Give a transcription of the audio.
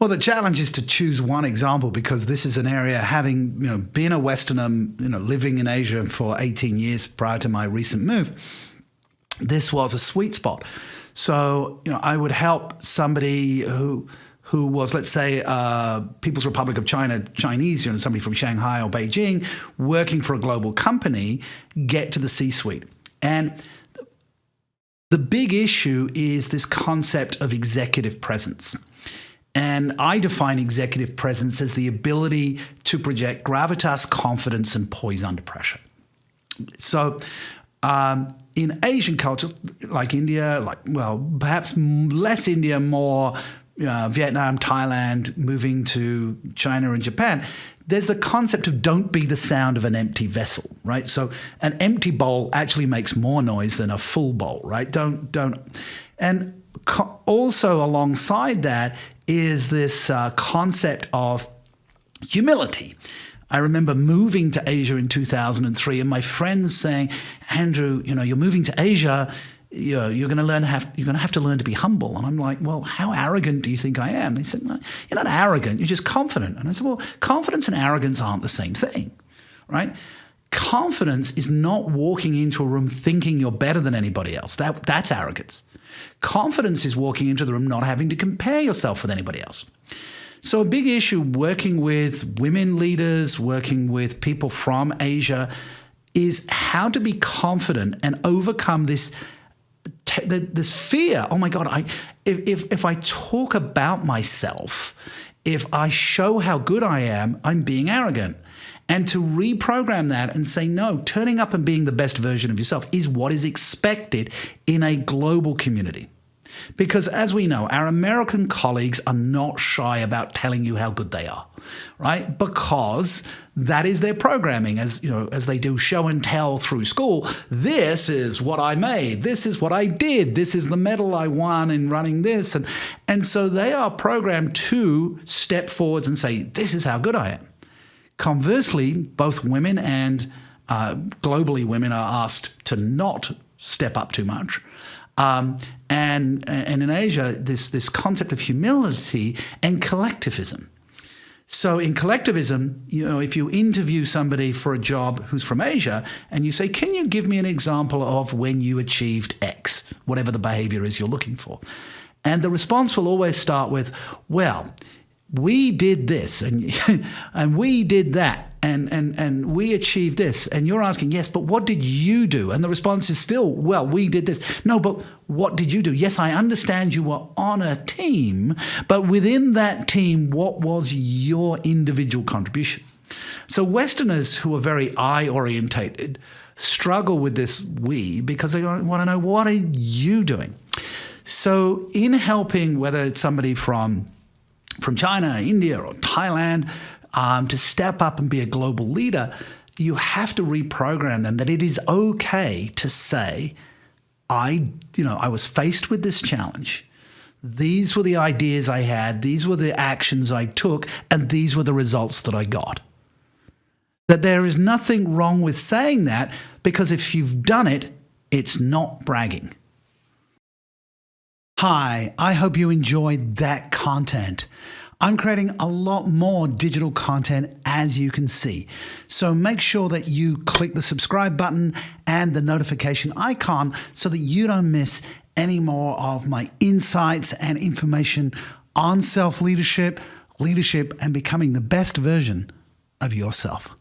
Well, the challenge is to choose one example, because this is an area, having been a Westerner, living in Asia for 18 years prior to my recent move, this was a sweet spot. So I would help somebody who was, let's say, People's Republic of China, Chinese, somebody from Shanghai or Beijing, working for a global company, get to the C-suite. And the big issue is this concept of executive presence. And I define executive presence as the ability to project gravitas, confidence, and poise under pressure. So in Asian cultures like India, perhaps less India, more Vietnam, Thailand, moving to China and Japan, there's the concept of don't be the sound of an empty vessel, right? So an empty bowl actually makes more noise than a full bowl, right? Don't. And also alongside that is this concept of humility. I remember moving to Asia in 2003 and my friends saying, Andrew, you're moving to Asia, you're going to have to learn to be humble. And I'm like, well, how arrogant do you think I am? They said, no, you're not arrogant, you're just confident. And I said, well, confidence and arrogance aren't the same thing, right? Confidence is not walking into a room thinking you're better than anybody else. That's arrogance. Confidence is walking into the room not having to compare yourself with anybody else. So a big issue working with women leaders, working with people from Asia, is how to be confident and overcome this fear. Oh my God, if I talk about myself, if I show how good I am, I'm being arrogant. And to reprogram that and say, no, turning up and being the best version of yourself is what is expected in a global community. Because as we know, our American colleagues are not shy about telling you how good they are, right? Because that is their programming, as they do show and tell through school. This is what I made. This is what I did. This is the medal I won in running this. And so they are programmed to step forwards and say, this is how good I am. Conversely, both women and globally women are asked to not step up too much. And in Asia, this concept of humility and collectivism. So in collectivism, if you interview somebody for a job who's from Asia and you say, can you give me an example of when you achieved X, whatever the behavior is you're looking for? And the response will always start with, well, we did this and we did that and we achieved this. And you're asking, yes, but what did you do? And the response is still, well, we did this. No, but what did you do? Yes, I understand you were on a team, but within that team, what was your individual contribution? So Westerners who are very I-orientated struggle with this we because they want to know, what are you doing? So in helping, whether it's somebody from China, India, or Thailand, to step up and be a global leader, you have to reprogram them that it is okay to say, I was faced with this challenge. These were the ideas I had. These were the actions I took, and these were the results that I got. That there is nothing wrong with saying that, because if you've done it, it's not bragging. Hi, I hope you enjoyed that content. I'm creating a lot more digital content, as you can see. So make sure that you click the subscribe button and the notification icon so that you don't miss any more of my insights and information on self-leadership, leadership, and becoming the best version of yourself.